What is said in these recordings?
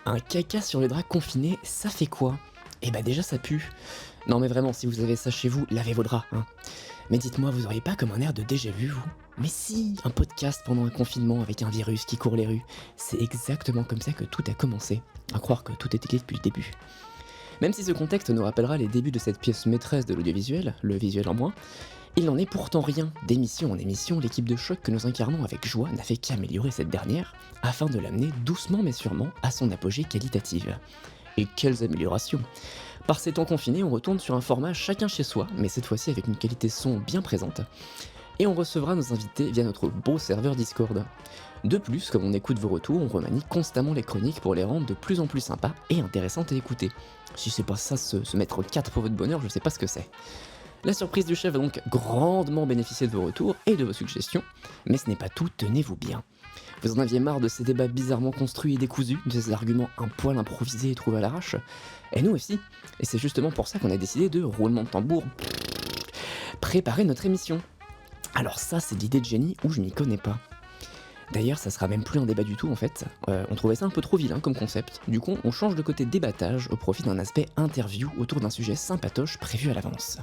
Un caca sur le drap confiné, ça fait quoi? Eh bah déjà ça pue. Non mais vraiment, si vous avez ça chez vous, lavez vos draps, hein. Mais dites-moi, vous auriez pas comme un air de déjà vu, vous? Mais si, un podcast pendant un confinement avec un virus qui court les rues. C'est exactement comme ça que tout a commencé. À croire que tout est écrit depuis le début. Même si ce contexte nous rappellera les débuts de cette pièce maîtresse de l'audiovisuel, le visuel en moins, il n'en est pourtant rien. D'émission en émission, l'équipe de choc que nous incarnons avec joie n'a fait qu'améliorer cette dernière, afin de l'amener doucement mais sûrement à son apogée qualitative. Et quelles améliorations! Par ces temps confinés, on retourne sur un format chacun chez soi, mais cette fois-ci avec une qualité son bien présente, et on recevra nos invités via notre beau serveur Discord. De plus, comme on écoute vos retours, on remanie constamment les chroniques pour les rendre de plus en plus sympas et intéressantes à écouter. Si c'est pas ça se mettre 4 pour votre bonheur, je sais pas ce que c'est. La surprise du chef va donc grandement bénéficier de vos retours et de vos suggestions, mais ce n'est pas tout, tenez-vous bien. Vous en aviez marre de ces débats bizarrement construits et décousus, de ces arguments un poil improvisés et trouvés à l'arrache? Et nous aussi. Et c'est justement pour ça qu'on a décidé de, roulement de tambour, préparer notre émission. Alors ça, c'est l'idée de génie où je m'y connais pas. D'ailleurs, ça sera même plus un débat du tout en fait. On trouvait ça un peu trop vilain comme concept. Du coup, on change de côté débattage au profit d'un aspect interview autour d'un sujet sympatoche prévu à l'avance.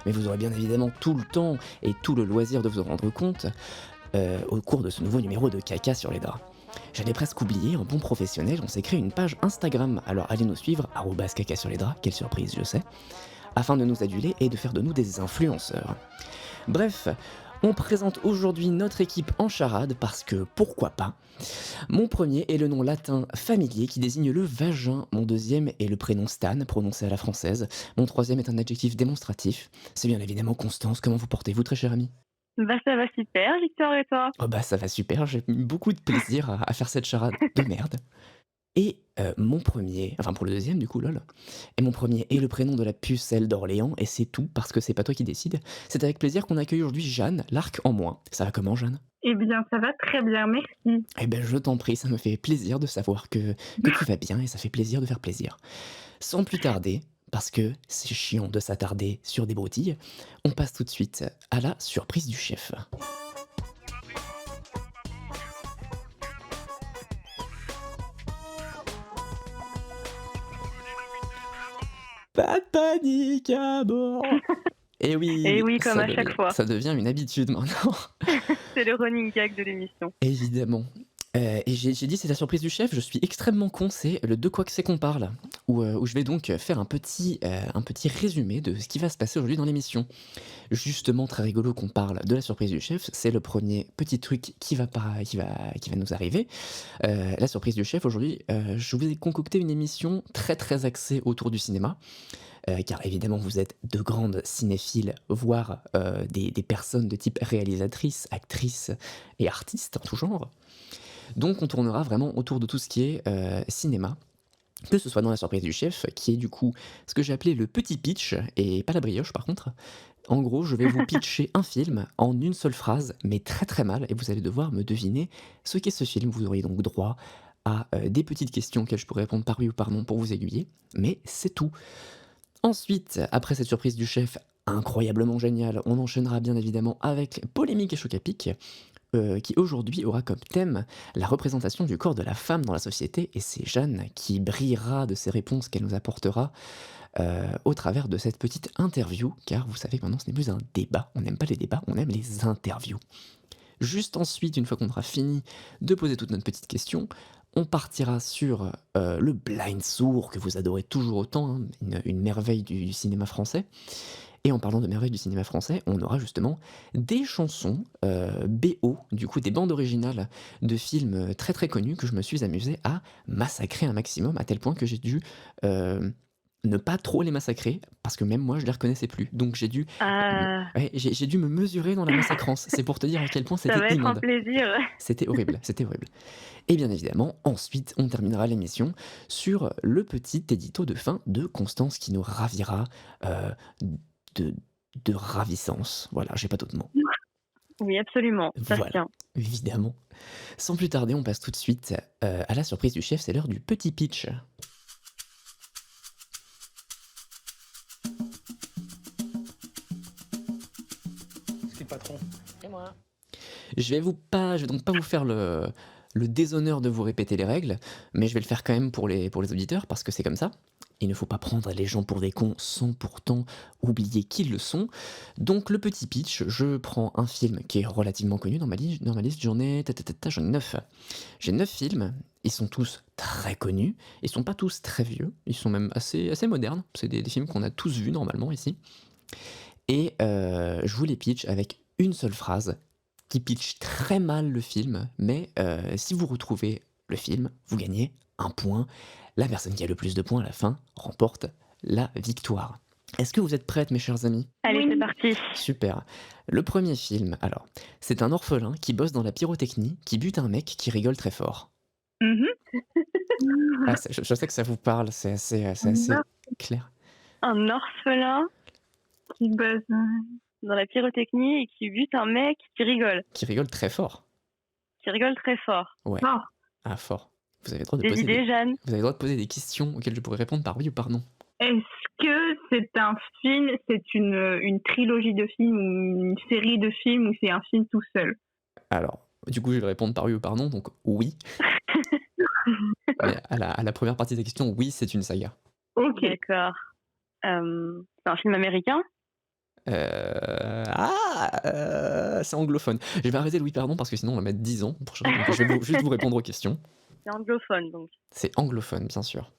Mais vous aurez bien évidemment tout le temps et tout le loisir de vous en rendre compte au cours de ce nouveau numéro de Caca sur les draps. J'allais presque oublier, en bon professionnel, on s'est créé une page Instagram, alors allez nous suivre, @caca sur les draps, quelle surprise je sais, afin de nous aduler et de faire de nous des influenceurs. Bref, on présente aujourd'hui notre équipe en charade parce que pourquoi pas. Mon premier est le nom latin familier qui désigne le vagin, mon deuxième est le prénom Stan, prononcé à la française, mon troisième est un adjectif démonstratif. C'est bien évidemment Constance, comment vous portez-vous très cher ami? Bah, ça va super, Victor et toi? Oh bah ça va super, j'ai mis beaucoup de plaisir à faire cette charade de merde. Et mon premier, enfin pour le deuxième du coup lol, et mon premier est le prénom de la pucelle d'Orléans et c'est tout parce que c'est pas toi qui décides. C'est avec plaisir qu'on accueille aujourd'hui Jeanne, l'arc en moins. Ça va comment Jeanne? Eh bien, ça va très bien, merci. Eh ben je t'en prie, ça me fait plaisir de savoir que tu vas bien et ça fait plaisir de faire plaisir. Sans plus tarder, parce que c'est chiant de s'attarder sur des broutilles, on passe tout de suite à la surprise du chef. Pas de panique à bord! Et Et oui, oui, comme à chaque fois. ça devient une habitude maintenant. C'est le running gag de l'émission. Évidemment. Et j'ai dit: «C'est la surprise du chef», je suis extrêmement con, c'est le «De quoi que c'est qu'on parle?» où je vais donc faire un petit résumé de ce qui va se passer aujourd'hui dans l'émission. Justement, très rigolo qu'on parle de la surprise du chef, c'est le premier petit truc qui va nous arriver. La surprise du chef aujourd'hui, je vous ai concocté une émission très, très axée autour du cinéma. Car évidemment vous êtes de grandes cinéphiles, voire des personnes de type réalisatrice, actrice et artiste en tout genre. Donc on tournera vraiment autour de tout ce qui est cinéma, que ce soit dans la surprise du chef, qui est du coup ce que j'ai appelé le petit pitch, et pas la brioche par contre. En gros, je vais vous pitcher un film en une seule phrase, mais très très mal, et vous allez devoir me deviner ce qu'est ce film. Vous auriez donc droit à des petites questions auxquelles je pourrais répondre par oui ou par non pour vous aiguiller, mais c'est tout. Ensuite, après cette surprise du chef incroyablement géniale, on enchaînera bien évidemment avec Polémique et Choc à pic, qui aujourd'hui aura comme thème la représentation du corps de la femme dans la société, et c'est Jeanne qui brillera de ses réponses qu'elle nous apportera au travers de cette petite interview, car vous savez que maintenant ce n'est plus un débat, on n'aime pas les débats, on aime les interviews. Juste ensuite, une fois qu'on aura fini de poser toute notre petite question, on partira sur le blind sourd que vous adorez toujours autant, hein, une merveille du cinéma français. Et en parlant de merveille du cinéma français, on aura justement des chansons BO, du coup des bandes originales de films très très connus que je me suis amusé à massacrer un maximum, à tel point que j'ai dû ne pas trop les massacrer, parce que même moi je les reconnaissais plus. Donc j'ai dû, Ah, ouais, j'ai dû me mesurer dans la massacrance. C'est pour te dire à quel point ça c'était va être un immonde. plaisir. C'était horrible, c'était horrible. Et bien évidemment, ensuite, on terminera l'émission sur le petit édito de fin de Constance qui nous ravira de, de ravissance. Voilà, j'ai pas d'autres mots. Oui, absolument, ça se Voilà, tient. évidemment. Sans plus tarder, on passe tout de suite à la surprise du chef, c'est l'heure du petit pitch. C'est le patron. Je vais donc pas vous faire le déshonneur de vous répéter les règles, mais je vais le faire quand même pour les auditeurs parce que c'est comme ça. Il ne faut pas prendre les gens pour des cons sans pourtant oublier qu'ils le sont. Donc le petit pitch, je prends un film qui est relativement connu dans ma liste, j'en ai 9. J'ai 9 films, ils sont tous très connus, ils sont pas tous très vieux, ils sont même assez modernes, c'est des films qu'on a tous vus normalement ici. Et je vous les pitch avec une seule phrase qui pitch très mal le film, mais si vous retrouvez le film, vous gagnez un point. La personne qui a le plus de points à la fin remporte la victoire. Est-ce que vous êtes prêtes, mes chers amis? Allez, c'est parti. Super. Le premier film, alors, c'est un orphelin qui bosse dans la pyrotechnie, qui bute un mec qui rigole très fort. Ah, je sais que ça vous parle, c'est assez clair. Un orphelin qui bosse dans la pyrotechnie et qui bute un mec qui rigole. Qui rigole très fort. Qui rigole très fort. Ouais. Fort. Ah, fort. Vous avez le droit de Des poser idées, Jeanne? Vous avez le droit de poser des questions auxquelles je pourrais répondre par oui ou par non. Est-ce que c'est un film, c'est une trilogie de films ou une série de films ou c'est un film tout seul? Alors, du coup, je vais répondre par oui ou par non, donc oui. Mais à la première partie de la question, oui, c'est une saga. Ok. D'accord. C'est un film américain? C'est anglophone. Je vais arrêter le oui pardon parce que sinon on va mettre 10 ans pour chaque. Donc je vais juste vous répondre aux questions. C'est anglophone, donc. C'est anglophone, bien sûr.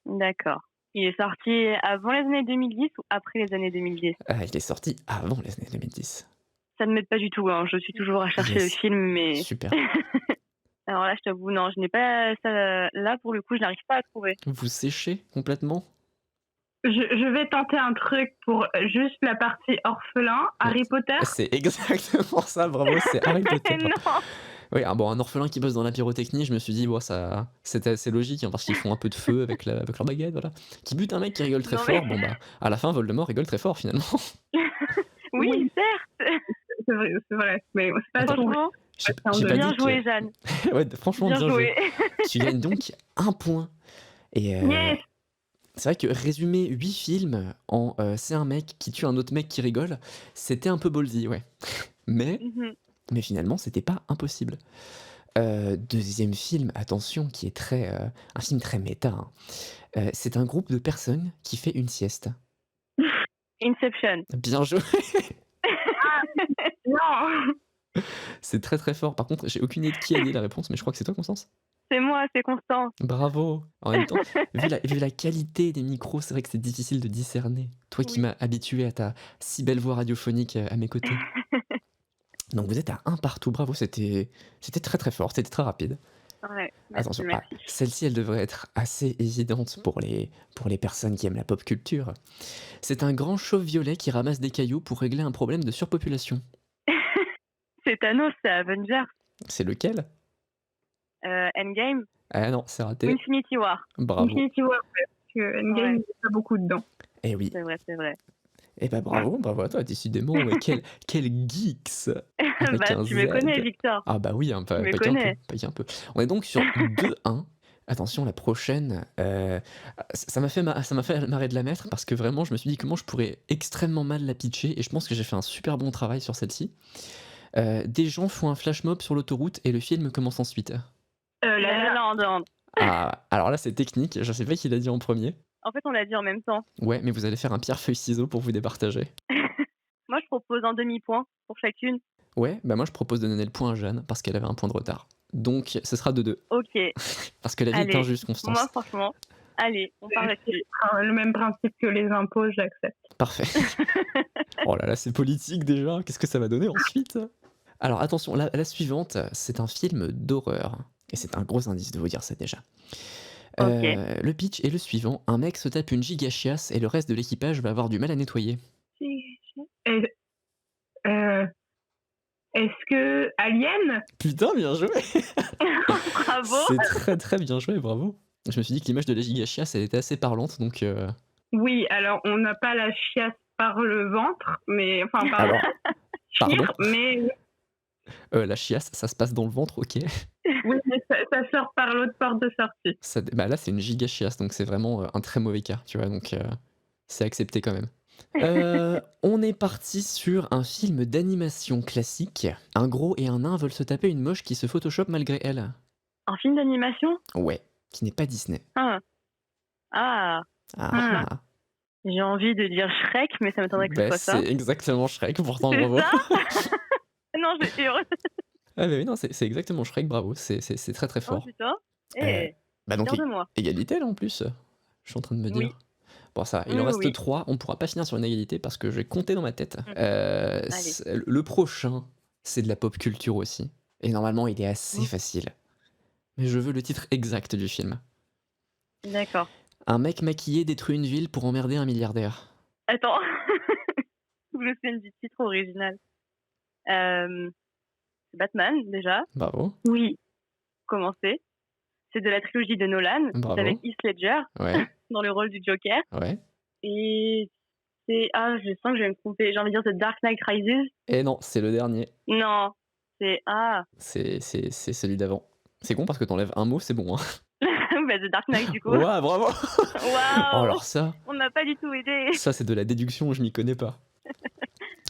D'accord. Il est sorti avant les années 2010 ou après les années 2010? Il est sorti avant les années 2010. Ça ne m'aide pas du tout, hein. Je suis toujours à chercher le film, mais... Super. Alors là, je t'avoue, non, je n'ai pas ça. Là, pour le coup, je n'arrive pas à trouver. Vous séchez complètement? Je vais tenter un truc pour juste la partie orphelin. Harry Potter? C'est exactement ça, bravo, c'est Harry Potter. Non. Oui, un orphelin qui bosse dans la pyrotechnie, je me suis dit, bon, ça, c'était assez logique, hein, parce qu'ils font un peu de feu avec leur baguette, voilà. Qui bute un mec qui rigole très Non, mais- fort, bon bah, à la fin, Voldemort rigole très fort, finalement. Oui, certes. C'est vrai. Mais c'est pas trop. Franchement, J'ai pas bien dit que- joué, Jeanne. Ouais, franchement, Bien bien joué. joué. Tu gagnes donc un point. Et Yes. c'est vrai que résumer 8 films en c'est un mec qui tue un autre mec qui rigole, c'était un peu ballsy, ouais. Mais finalement, c'était pas impossible. Deuxième film, attention, qui est un film très méta. Hein. C'est un groupe de personnes qui fait une sieste. Inception. Bien joué. Non. C'est très très fort. Par contre, j'ai aucune idée de qui a dit la réponse, mais je crois que c'est toi, Constance. C'est moi, c'est Constant. Bravo. En même temps, vu la qualité des micros, c'est vrai que c'est difficile de discerner. Toi qui Oui. m'as habitué à ta si belle voix radiophonique à mes côtés. Donc vous êtes à un partout, bravo, c'était très très fort, c'était très rapide. Ouais, merci, Attention, merci. celle-ci elle devrait être assez évidente pour les personnes qui aiment la pop culture. C'est un grand chauve violet qui ramasse des cailloux pour régler un problème de surpopulation. C'est Thanos, c'est Avengers. C'est lequel? Endgame. Ah non, c'est raté. Infinity War. Bravo. Infinity War, parce que Endgame, il n'y a pas beaucoup dedans. Eh oui. C'est vrai, c'est vrai. Eh ben bravo à toi, décidément, mais quel geeks avec Bah, un tu me Z. connais, Victor. Ah bah oui, hein, Tu me pas connais. qu'un peu. On est donc sur 2-1. Attention, la prochaine, ça m'a fait marrer de la mettre parce que vraiment, je me suis dit comment je pourrais extrêmement mal la pitcher et je pense que j'ai fait un super bon travail sur celle-ci. Des gens font un flash mob sur l'autoroute et le film commence ensuite. La La Land. Ah, alors là, c'est technique, je sais pas qui l'a dit en premier. En fait, on l'a dit en même temps. Ouais, mais vous allez faire un pierre-feuille-ciseau pour vous départager. Moi, je propose un demi-point pour chacune. Ouais, bah moi je propose de donner le point à Jeanne parce qu'elle avait un point de retard. Donc ce sera 2-2. Ok. Parce que la vie est Allez. injuste, Constance. Moi, franchement, allez, on part là-dessus. Le même principe que les impôts, j'accepte. Parfait. Oh là là, c'est politique déjà. Qu'est-ce que ça va donner ensuite? Alors attention, la suivante, c'est un film d'horreur. Et c'est un gros indice de vous dire ça déjà. Ok. Le pitch est le suivant. Un mec se tape une giga chiasse et le reste de l'équipage va avoir du mal à nettoyer. Est-ce que Alien? Putain, bien joué. Bravo. C'est très très bien joué, bravo. Je me suis dit que l'image de la giga chiasse, elle était assez parlante, donc... Oui, alors on n'a pas la chiasse par le ventre, mais enfin par Alors, pardon. mais La chiasse, ça se passe dans le ventre, ok. oui, mais ça sort par l'autre porte de sortie. Bah là, c'est une giga chiasse, donc c'est vraiment un très mauvais cas, tu vois, donc c'est accepté quand même. On est parti sur un film d'animation classique. Un gros et un nain veulent se taper une moche qui se photoshop malgré elle. Un film d'animation? Ouais, qui n'est pas Disney. Ah. Ah. Ah, J'ai envie de dire Shrek, mais ça m'étonnerait que ce bah, soit ça. c'est exactement Shrek, pourtant C'est bravo. ça? Non, j'étais heureuse. Ah bah oui, non, c'est exactement Shrek, bravo, c'est très très Oh fort. putain. Eh, Bah donc fière de moi. égalité là en plus, je suis en train de me Oui. dire. Bon ça, il Oui, en oui, reste oui. 3, on pourra pas finir sur une égalité parce que j'ai compté dans ma tête. Allez. Le prochain, c'est de la pop culture aussi. Et normalement, il est assez Oh. facile. Mais je veux le titre exact du film. D'accord. Un mec maquillé détruit une ville pour emmerder un milliardaire. Attends. Je me souviens du titre original. C'est Batman, déjà. Bravo, Oui. Commencer. C'est de la trilogie de Nolan. Bravo. C'est avec Heath Ledger ouais, dans le rôle du Joker. ouais. Et c'est... Ah, je sens que je vais me tromper. J'ai envie de dire The Dark Knight Rises. Et non, c'est le dernier. Non. C'est... Ah. C'est celui d'avant. C'est con parce que t'enlèves un mot, c'est bon. Hein. Bah, The Dark Knight, du coup. Ouais, bravo. Oh, Waouh. alors ça, On n'a pas du tout aidé. ça c'est de la déduction, je m'y connais pas.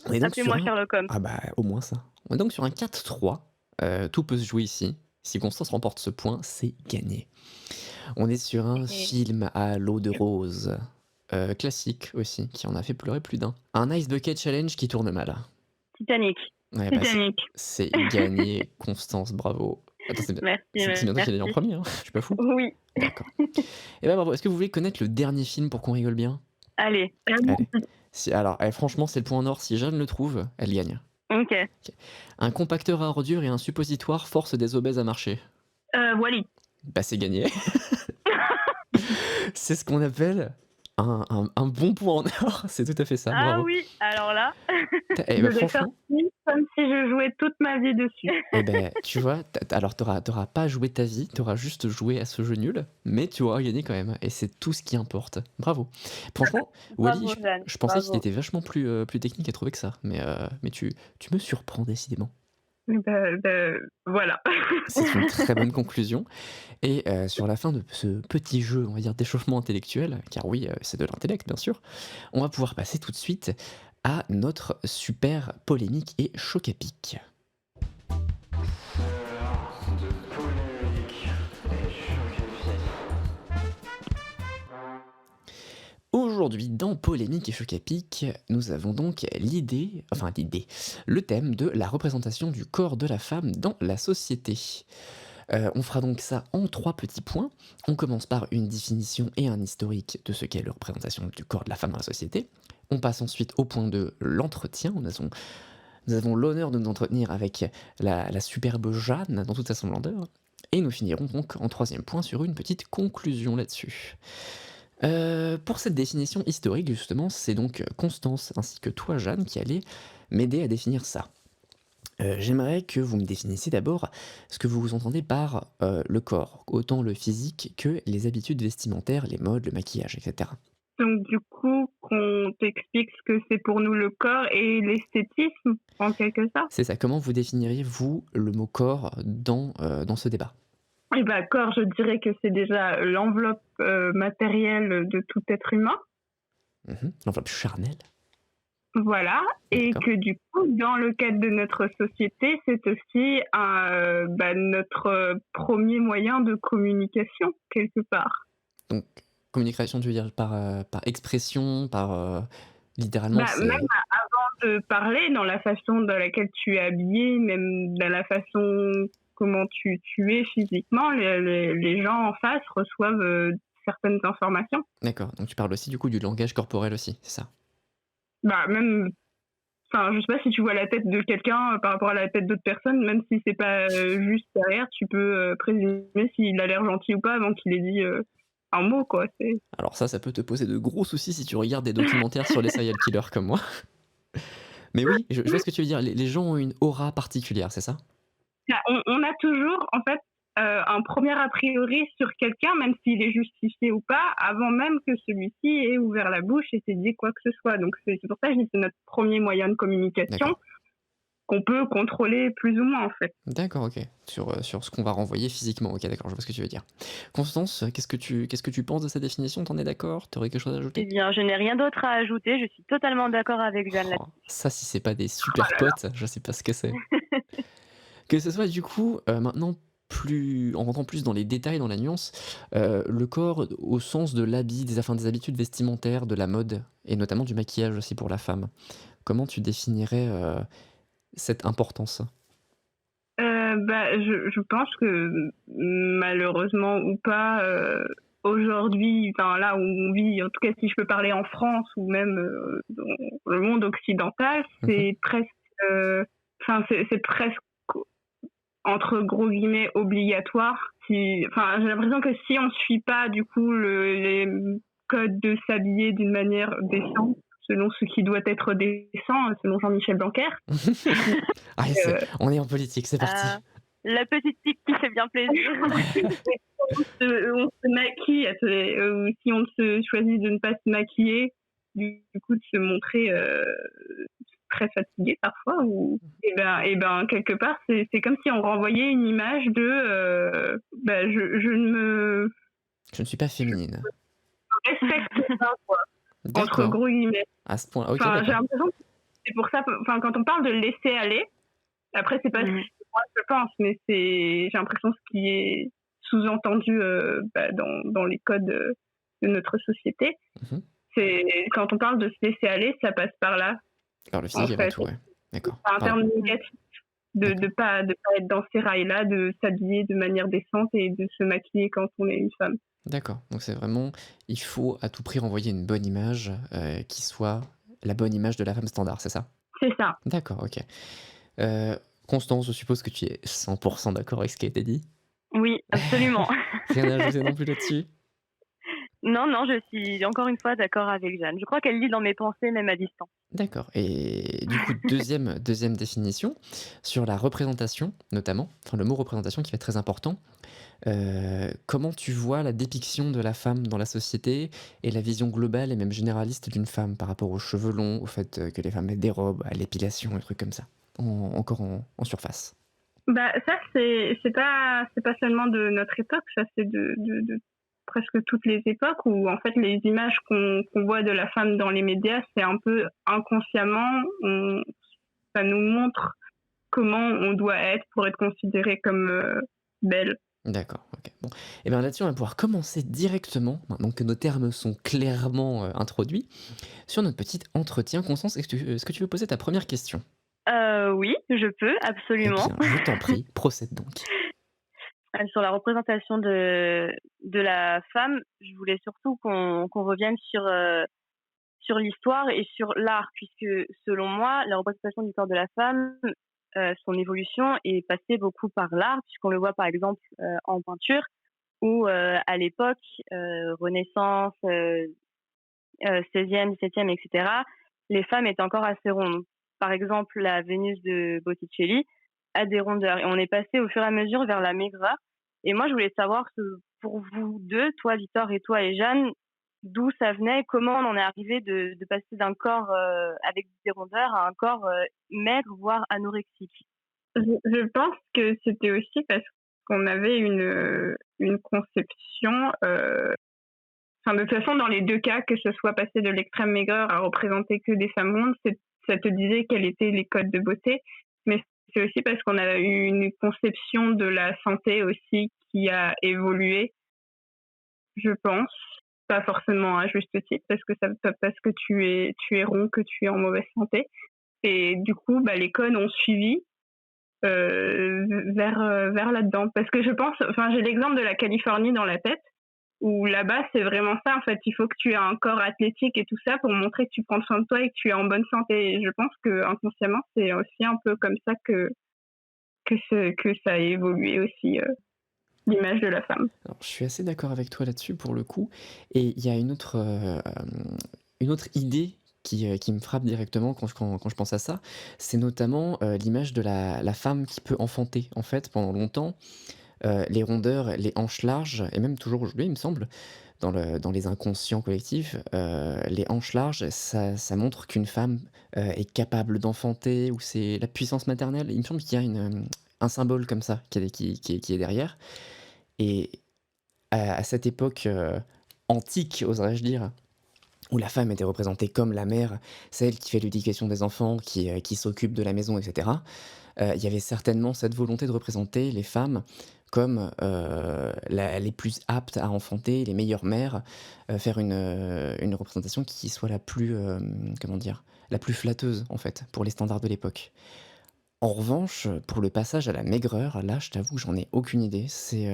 On est donc Appelez-moi sur un- Sherlock Holmes. Ah bah au moins ça. On est donc sur un 4-3. Tout peut se jouer ici. Si Constance remporte ce point, c'est gagné. On est sur un Ok. film à l'eau de rose. Classique aussi, qui en a fait pleurer plus d'un. Un Ice Bucket Challenge qui tourne mal. Titanic. Ouais, bah, Titanic. c'est gagné, Constance, bravo. Attends, c'est bien, Merci. c'est bien toi qui l'as dit en merci. premier, hein. Je suis pas fou. Oui. D'accord. Et bah bravo, est-ce que vous voulez connaître le dernier film pour qu'on rigole bien? Allez. Allez. Alors, franchement, c'est le point en or. Si Jeanne le trouve, elle gagne. Ok. Un compacteur à ordures et un suppositoire forcent des obèses à marcher. Wally. Bah c'est gagné. C'est ce qu'on appelle un bon point en or. C'est tout à fait ça, Ah bravo. oui, alors là. Eh Je bah, vais faire franchement, comme si je jouais toute ma vie dessus. eh ben, tu vois, alors t'auras pas joué ta vie, t'auras juste joué à ce jeu nul, mais tu auras gagné quand même, et c'est tout ce qui importe. Bravo. Franchement, Wally, Bravo, Jeanne. je pensais qu'il Bravo. était vachement plus technique à trouver que ça, mais tu me surprends décidément. Voilà. C'est une très bonne conclusion. Et sur la fin de ce petit jeu, on va dire d'échauffement intellectuel, car oui, c'est de l'intellect bien sûr, on va pouvoir passer tout de suite à notre super polémique et choc à pic. Aujourd'hui, dans Polémique et Choc à pic, nous avons donc le thème de la représentation du corps de la femme dans la société. On fera donc ça en 3 petits points. On commence par une définition et un historique de ce qu'est la représentation du corps de la femme dans la société. On passe ensuite au point de l'entretien. Nous avons l'honneur de nous entretenir avec la superbe Jeanne dans toute sa splendeur. Et nous finirons donc en 3e point sur une petite conclusion là-dessus. Pour cette définition historique, justement, c'est donc Constance ainsi que toi, Jeanne, qui allez m'aider à définir ça. J'aimerais que vous me définissiez d'abord ce que vous entendez par le corps, autant le physique que les habitudes vestimentaires, les modes, le maquillage, etc. Donc du coup, qu'on t'explique ce que c'est pour nous le corps et l'esthétisme, en quelque sorte. C'est ça, comment vous définiriez, vous, le mot corps dans ce débat? Et bah, corps, je dirais que c'est déjà l'enveloppe matérielle de tout être humain. L'enveloppe charnelle. Voilà, et D'accord. que du coup, dans le cadre de notre société, c'est aussi notre premier moyen de communication, quelque part. Donc, communication, tu veux dire par expression, littéralement, Bah, c'est... même avant de parler, dans la façon dans laquelle tu es habillé, même dans la façon comment tu es physiquement, les gens en face reçoivent certaines informations. D'accord, donc tu parles aussi du coup du langage corporel aussi, c'est ça? Bah, même, enfin, je sais pas si tu vois la tête de quelqu'un par rapport à la tête d'autres personnes, même si c'est pas juste derrière, tu peux présumer s'il a l'air gentil ou pas avant qu'il ait dit un mot, quoi. Alors ça peut te poser de gros soucis si tu regardes des documentaires sur les serial killers comme moi. Mais oui, je vois ce que tu veux dire, les gens ont une aura particulière, c'est ça? On a toujours, en fait, un premier a priori sur quelqu'un, même s'il est justifié ou pas, avant même que celui-ci ait ouvert la bouche et s'ait dit quoi que ce soit. Donc c'est pour ça que je dis que c'est notre premier moyen de communication. D'accord. qu'on peut contrôler plus ou moins en fait. D'accord, OK. Sur ce qu'on va renvoyer physiquement. OK, d'accord, je vois ce que tu veux dire. Constance, qu'est-ce que tu penses de cette définition? Tu en es d'accord? Tu aurais quelque chose à Eh ajouter? bien, je n'ai rien d'autre à ajouter. Je suis totalement d'accord avec Jeanne Oh, là-dessus. ça, si c'est pas des super potes, je sais pas ce que c'est. Que ce soit du coup, maintenant plus en rentrant plus dans les détails, dans la nuance, le corps au sens de l'habit, des habitudes vestimentaires, de la mode et notamment du maquillage aussi pour la femme. Comment tu définirais, cette importance? Je pense que malheureusement ou pas, aujourd'hui, enfin là où on vit, en tout cas si je peux parler en France ou même dans le monde occidental, Mmh. c'est presque, c'est presque entre gros guillemets obligatoire. Enfin, j'ai l'impression que si on ne suit pas du coup les codes de s'habiller d'une manière décente, selon ce qui doit être décent, selon Jean-Michel Blanquer, Allez, on est en politique, c'est parti. Ah, la petite pique qui fait bien plaisir. on se maquille, ou si on se choisit de ne pas se maquiller, du coup de se montrer très fatigué parfois, ou quelque part c'est comme si on renvoyait une image de je ne me Je ne suis pas féminine. respecte pas quoi, entre D'accord, gros guillemets. à ce point OK, Enfin, j'ai d'accord. l'impression que c'est pour ça, enfin quand on parle de laisser aller, après c'est pas ce que Mhm. moi je pense, mais j'ai l'impression ce qui est sous-entendu dans les codes de notre société, Mmh. c'est quand on parle de se laisser aller, ça passe par là Alors le en physique avant fait. tout, ouais. D'accord, C'est un pardon, terme négatif de d'accord. de pas être dans ces rails-là, de s'habiller de manière décente et de se maquiller quand on est une femme. D'accord, donc c'est vraiment il faut à tout prix renvoyer une bonne image, qui soit la bonne image de la femme standard, c'est ça? C'est ça. D'accord, OK. Heu, Constance, je suppose que tu es 100 d'accord avec ce qui a été dit? Oui, absolument. Rien à ajouter non plus là-dessus? Non, non, je suis encore une fois d'accord avec Jeanne. Je crois qu'elle lit dans mes pensées, même à distance. D'accord et du coup, deuxième définition, sur la représentation notamment, enfin le mot représentation qui va être très important. Comment tu vois la dépiction de la femme dans la société et la vision globale et même généraliste d'une femme par rapport aux cheveux longs, au fait, que les femmes mettent des robes, à l'épilation, des trucs comme ça? Encore en surface. Ça c'est pas seulement de notre époque, ça c'est de presque toutes les époques où en fait les images qu'on voit de la femme dans les médias, c'est un peu inconsciemment, ça nous montre comment on doit être pour être considérée comme belle. D'accord, OK. Bon et bien là-dessus, on va pouvoir commencer directement, maintenant que nos termes sont clairement, introduits, sur notre petit entretien. Constance, est-ce que tu veux poser ta première question? Oui, je peux, Eh absolument. bien, je t'en prie, procède donc. Sur la représentation de la femme, je voulais surtout qu'on revienne sur l'histoire et sur l'art, puisque selon moi, la représentation du corps de la femme, son évolution est passée beaucoup par l'art, puisqu'on le voit par exemple en peinture, où à l'époque, Renaissance, 16e, 17e, etc., les femmes étaient encore assez rondes. Par exemple, la Vénus de Botticelli a des rondeurs. Et on est passé au fur et à mesure vers la maigreur. Et moi, je voulais savoir pour vous deux, toi Victor et toi et Jeanne, d'où ça venait, comment on en est arrivé de passer d'un corps avec des rondeurs à un corps maigre, voire anorexique. Je pense que c'était aussi parce qu'on avait une conception, enfin, de toute façon, dans les deux cas, que ce soit passer de l'extrême maigreur à représenter que des femmes rondes, ça te disait quels étaient les codes de beauté. Mais c'est aussi parce qu'on a eu une conception de la santé aussi qui a évolué, je pense. Pas forcément à juste titre, parce que ça veut pas parce que tu es rond que tu es en mauvaise santé. Et du coup, les codes ont suivi vers là-dedans. Parce que je pense, enfin, j'ai l'exemple de la Californie dans la tête, où là-bas, c'est vraiment ça, en fait. Il faut que tu aies un corps athlétique et tout ça pour montrer que tu prends soin de toi et que tu es en bonne santé. Et je pense que inconsciemment, c'est aussi un peu comme ça que ça a évolué aussi, l'image de la femme. Alors, je suis assez d'accord avec toi là-dessus pour le coup et il y a une autre idée qui me frappe directement quand je pense à ça, c'est notamment, l'image de la femme qui peut enfanter. En fait, pendant longtemps, les rondeurs, les hanches larges et même toujours aujourd'hui, il me semble, dans les inconscients collectifs, les hanches larges, ça montre qu'une femme, est capable d'enfanter ou c'est la puissance maternelle. Il me semble qu'il y a un symbole comme ça qui est derrière et à cette époque, antique, oserais-je dire, où la femme était représentée comme la mère, celle qui fait l'éducation des enfants, qui s'occupe de la maison et cetera. Il y avait certainement cette volonté de représenter les femmes comme, la les plus aptes à enfanter, les meilleures mères, faire une représentation qui soit la plus, comment dire? La plus flatteuse, en fait, pour les standards de l'époque. En revanche, pour le passage à la maigreur, là, je t'avoue que j'en ai aucune idée. C'est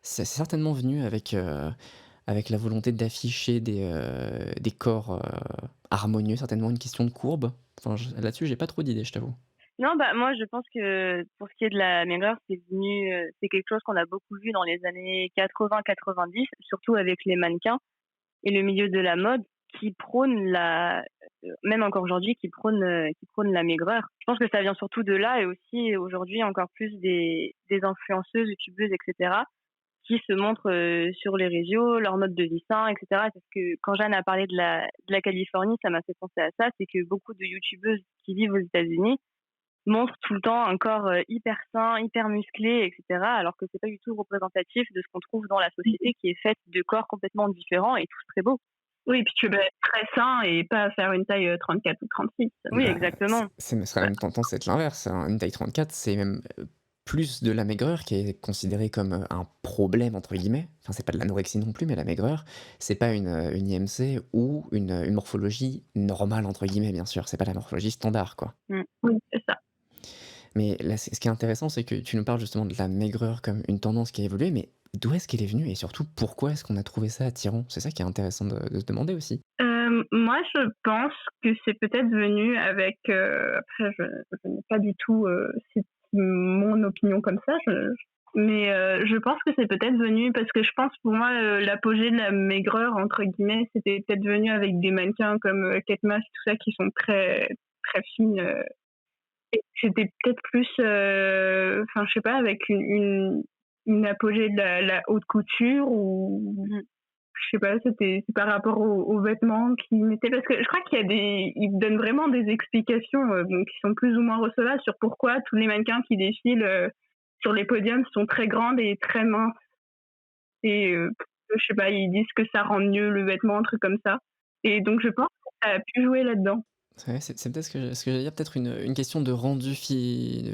certainement venu avec la volonté d'afficher des corps, harmonieux, certainement une question de courbe. Enfin, je là-dessus, j'ai pas trop d'idées, je t'avoue. Non, bah, moi, je pense que pour ce qui est de la maigreur, c'est quelque chose qu'on a beaucoup vu dans les années 80-90, surtout avec les mannequins et le milieu de la mode qui prône même encore aujourd'hui, qui prône la maigreur. Je pense que ça vient surtout de là et aussi aujourd'hui encore plus des influenceuses, youtubeuses, etc., qui se montrent sur les réseaux, leur mode de vie sain, etc. Parce que quand Jeanne a parlé de la Californie, ça m'a fait penser à ça, c'est que beaucoup de youtubeuses qui vivent aux États-Unis montrent tout le temps un corps hyper sain, hyper musclé, etc. Alors que c'est pas du tout représentatif de ce qu'on trouve dans la société qui est faite de corps complètement différents et tous très beaux. Oui, puis tu veux être très sain et pas faire une taille 34 ou 36. Oui, Bah, exactement. ce serait même tendance à être l'inverse, hein. Une taille 34, c'est même, plus de la maigreur qui est considérée comme, un «problème» entre guillemets. Enfin, c'est pas de l'anorexie non plus, mais la maigreur, c'est pas une IMC ou une morphologie «normale» entre guillemets, bien sûr. C'est pas la morphologie standard, quoi. Oui, c'est ça. Mais là, ce qui est intéressant, c'est que tu nous parles justement de la maigreur comme une tendance qui a évolué, mais d'où est-ce qu'elle est venue et surtout pourquoi est-ce qu'on a trouvé ça attirant? C'est ça qui est intéressant de se demander aussi. Moi, je pense que c'est peut-être venu avec, après je n'ai pas du tout, c'est mon opinion comme ça, mais je pense que c'est peut-être venu parce que je pense pour moi, l'apogée de la «maigreur» entre guillemets, c'était peut-être venu avec des mannequins comme, Kate Moss, tout ça, qui sont très, très fines, et c'était peut-être plus, enfin je sais pas, avec une apogée de la haute couture ou je sais pas, c'est par rapport aux vêtements qu'ils mettaient parce que je crois ils donnent vraiment des explications, bon, qui sont plus ou moins recevables sur pourquoi tous les mannequins qui défilent, sur les podiums sont très grandes et très minces et je sais pas, ils disent que ça rend mieux le vêtement, un truc comme ça et donc je pense que ça a pu jouer là-dedans. Ouais, c'est peut-être ce que j'allais dire, peut-être une question de rendu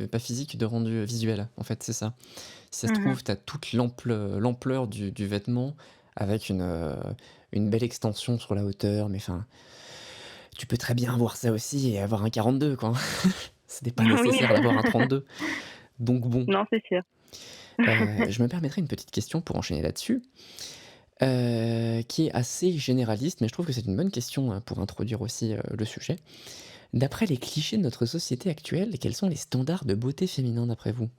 pas physique, de rendu, visuel, en fait, c'est ça. Si ça se Mmh. trouve, tu as toute l'ampleur du vêtement avec une belle extension sur la hauteur, mais enfin, tu peux très bien avoir ça aussi et avoir un 42 quoi. Ce n'est pas Oui. nécessaire d'avoir un 32. Donc bon, Non, c'est sûr. je me permettrai une petite question pour enchaîner là-dessus, qui est assez généraliste, mais je trouve que c'est une bonne question, pour introduire aussi, le sujet. D'après les clichés de notre société actuelle, quels sont les standards de beauté féminin d'après vous?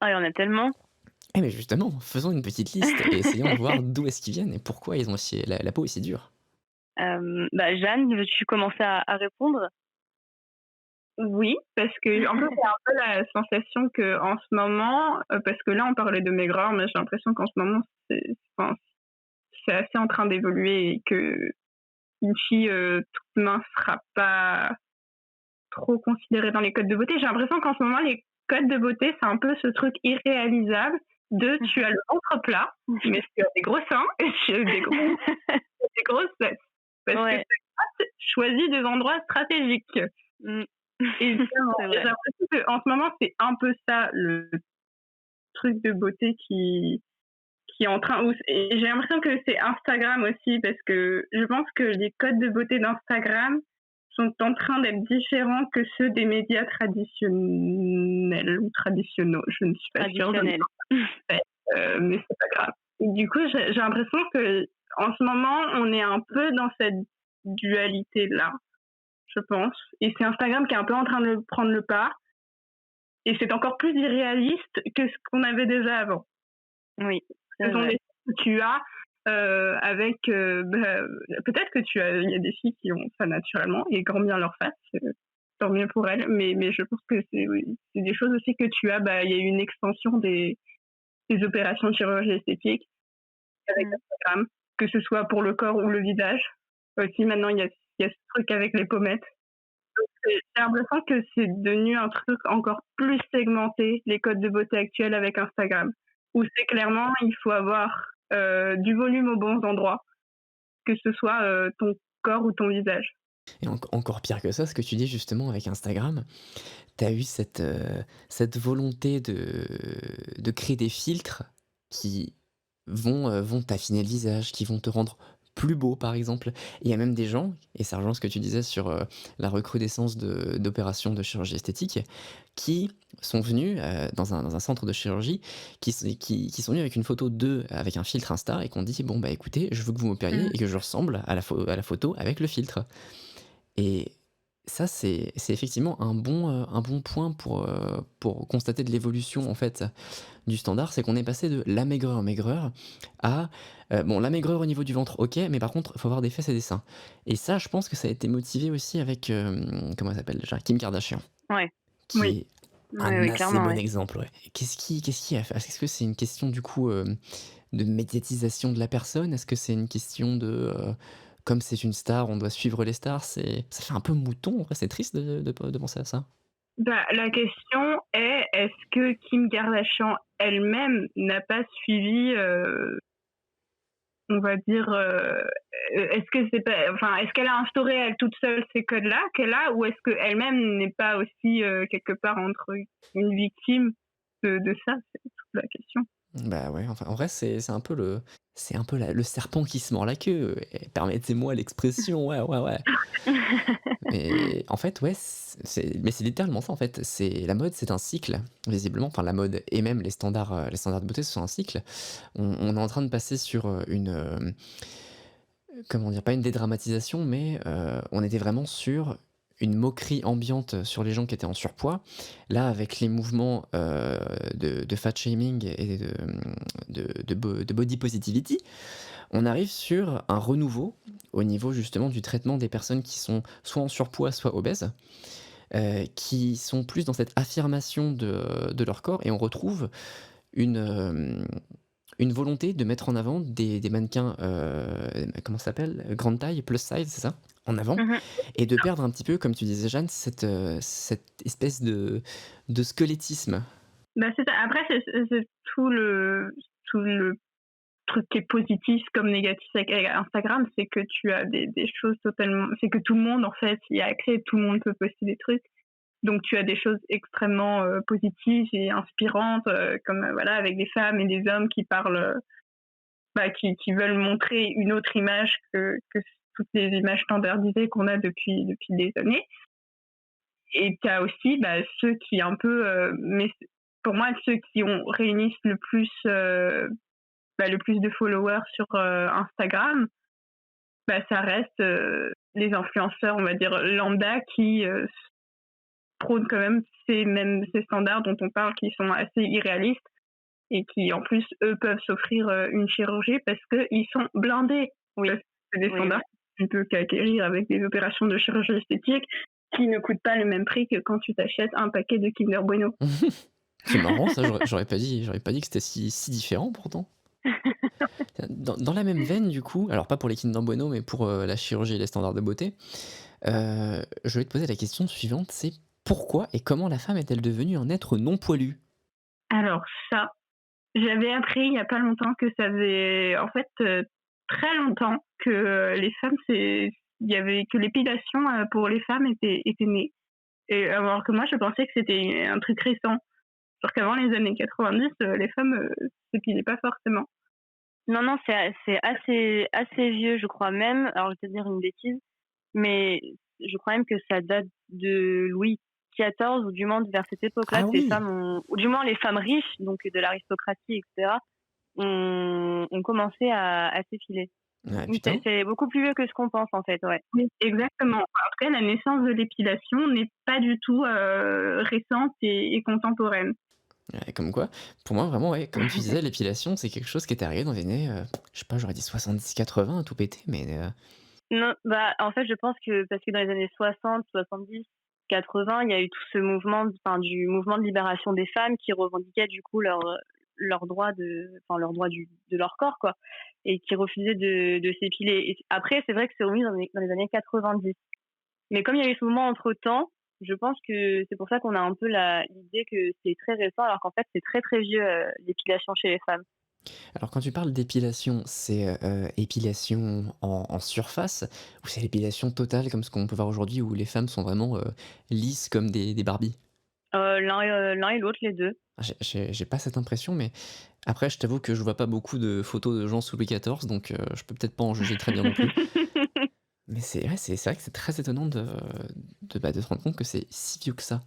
Ah, il y en a tellement. Eh mais justement, faisons une petite liste et essayons de voir d'où est-ce qu'ils viennent et pourquoi ils ont aussi la peau aussi dure. Bah, Jeanne, veux-tu commencer à répondre? Oui, parce que en fait, j'ai un peu la sensation qu'en ce moment, parce que là, on parlait de maigreur, mais j'ai l'impression qu'en ce moment, enfin, c'est assez en train d'évoluer et qu'une fille toute mince sera pas trop considérée dans les codes de beauté. J'ai l'impression qu'en ce moment, les codes de beauté, c'est un peu ce truc irréalisable de tu as le ventre plat, mais tu as des gros seins et tu as des grosses fesses. Parce Ouais. que choisis des endroits stratégiques. Mmh. Évidemment. C'est Et vrai. j'ai l'impression qu'en ce moment, c'est un peu ça le truc de beauté qui est en train. Et j'ai l'impression que c'est Instagram aussi, parce que je pense que les codes de beauté d'Instagram sont en train d'être différents que ceux des médias traditionnels ou traditionnels. Je ne suis pas sûre. Traditionnel. Mais c'est pas grave. Et du coup, j'ai l'impression que en ce moment, on est un peu dans cette dualité-là, je pense. Et c'est Instagram qui est un peu en train de prendre le pas. Et c'est encore plus irréaliste que ce qu'on avait déjà avant. Oui, c'est Ce sont vrai. des filles que tu as avec... peut-être que il y a des filles qui ont ça naturellement et grand bien leur face. Tant mieux pour elles. Mais je pense que oui, c'est des choses aussi que tu as. Il y a eu une extension des opérations de chirurgie esthétique. avec Mmh. Instagram, que ce soit pour le corps ou le visage. Aussi, maintenant, il y a ce truc avec les pommettes. J'ai l'impression que c'est devenu un truc encore plus segmenté, les codes de beauté actuels avec Instagram, où c'est clairement, il faut avoir du volume aux bons endroits, que ce soit ton corps ou ton visage. Et encore pire que ça, ce que tu dis justement avec Instagram, tu as eu cette volonté de créer des filtres qui vont t'affiner le visage, qui vont te rendre plus beau, par exemple. Il y a même des gens, et ça rejoint ce que tu disais sur, la recrudescence d'opérations de chirurgie esthétique, qui sont venus, dans un centre de chirurgie, qui sont venus avec une photo d'eux avec un filtre Insta et qui ont dit: «Bon, bah, écoutez, je veux que vous m'opériez Mmh. et que je ressemble à la photo avec le filtre». Et ça, c'est effectivement un bon point pour constater de l'évolution, en fait, du standard. C'est qu'on est passé de la maigreur, maigreur à, bon, la maigreur au niveau du ventre, OK, mais par contre, il faut avoir des fesses et des seins. Et ça, je pense que ça a été motivé aussi avec, comment elle s'appelle déjà? Kim Kardashian, Ouais. qui Oui. est Oui, un oui, assez clairement, bon ouais. exemple, ouais. Qu'est-ce qui a fait? Est-ce que c'est une question du coup, de médiatisation de la personne? Est-ce que c'est une question de, comme c'est une star, on doit suivre les stars? Ça fait un peu mouton, en vrai, c'est triste de penser à ça. Bah, la question est, est-ce que Kim Kardashian elle-même n'a pas suivi, on va dire, est-ce que c'est pas, enfin, est-ce qu'elle a instauré elle toute seule ces codes-là qu'elle a, ou est-ce qu'elle-même n'est pas aussi quelque part entre une victime de ça? C'est toute la question. Bah, ouais, enfin, en vrai, c'est un peu le serpent qui se mord la queue, permettez-moi l'expression, ouais, ouais, ouais. Mais en fait, ouais, c'est littéralement ça, en fait. C'est la mode, c'est un cycle, visiblement. Enfin, la mode et même les standards de beauté, ce sont un cycle. On est en train de passer sur, comment dire? Pas une dédramatisation, mais, on était vraiment sur une moquerie ambiante sur les gens qui étaient en surpoids. Là, avec les mouvements, de fat shaming et de body positivity, on arrive sur un renouveau au niveau justement du traitement des personnes qui sont soit en surpoids, soit obèses, qui sont plus dans cette affirmation de leur corps et on retrouve une, une volonté de mettre en avant des mannequins, comment ça s'appelle? Grande taille, plus size, c'est ça? En avant Mmh. et de perdre un petit peu, comme tu disais Jeanne, cette espèce de squelettisme. Bah, c'est ça. Après, c'est tout le truc qui est positif comme négatif avec Instagram, c'est que tu as des choses totalement, c'est que tout le monde, en fait, y a accès, tout le monde peut poster des trucs. Donc tu as des choses extrêmement positives et inspirantes, comme voilà, avec des femmes et des hommes qui parlent, bah, qui veulent montrer une autre image que toutes les images standardisées qu'on a depuis des années. Et tu as aussi, bah, ceux qui un peu, mais pour moi, ceux qui réunissent le plus de followers sur Instagram, bah, ça reste les influenceurs, on va dire lambda, qui prônent quand même ces standards dont on parle, qui sont assez irréalistes et qui en plus eux peuvent s'offrir une chirurgie parce qu'ils sont blindés. Oui, C'est des oui, oui. standards que tu peux qu'acquérir avec des opérations de chirurgie esthétique qui ne coûtent pas le même prix que quand tu t'achètes un paquet de Kinder Bueno. C'est marrant ça, j'aurais pas dit que c'était si différent pourtant. Dans la même veine du coup, alors pas pour les Kinder Bueno, mais pour, la chirurgie et les standards de beauté, je voulais te poser la question suivante, c'est pourquoi et comment la femme est-elle devenue un être non poilu? Alors ça, j'avais appris il y a pas longtemps que ça faisait en fait très longtemps que les femmes, il y avait que l'épilation pour les femmes était née. Et alors que moi je pensais que c'était un truc récent. Genre qu'avant les années 90, les femmes s'épilaient pas forcément. Non, non, c'est assez vieux, je crois même. Alors, je vais te dire une bêtise, mais je crois même que ça date de Louis XIV ou du moins vers cette époque-là Ah que les oui! femmes ont, ou du moins les femmes riches, donc de l'aristocratie, etc., ont commencé à s'épiler. Ouais, Oui, c'est putain. c'est beaucoup plus vieux que ce qu'on pense en fait, ouais. Oui, exactement. En tout cas, la naissance de l'épilation n'est pas du tout récente et contemporaine. Ouais, comme quoi, pour moi vraiment, ouais, comme tu disais, l'épilation, c'est quelque chose qui est arrivé dans les années, je sais pas, j'aurais dit 70-80 à tout péter, mais Non, bah, en fait, je pense que parce que dans les années 60, 70, 80, il y a eu tout ce mouvement, enfin, du mouvement de libération des femmes qui revendiquaient du coup leur droit leur droit de leur corps, quoi, et qui refusaient de s'épiler. Et après, c'est vrai que c'est revenu dans les années 90. Mais comme il y a eu ce moment entre-temps, je pense que c'est pour ça qu'on a un peu l'idée que c'est très récent, alors qu'en fait, c'est très très vieux, l'épilation chez les femmes. Alors quand tu parles d'épilation, c'est, épilation en surface ou c'est l'épilation totale comme ce qu'on peut voir aujourd'hui où les femmes sont vraiment, lisses comme des Barbies? L'un et l'autre, les deux. Ah j'ai pas cette impression, mais après je t'avoue que je vois pas beaucoup de photos de gens sous Louis XIV donc je peux peut-être pas en juger très bien non plus. Mais c'est ouais, c'est vrai que c'est très étonnant de se rendre compte que c'est si vieux que ça.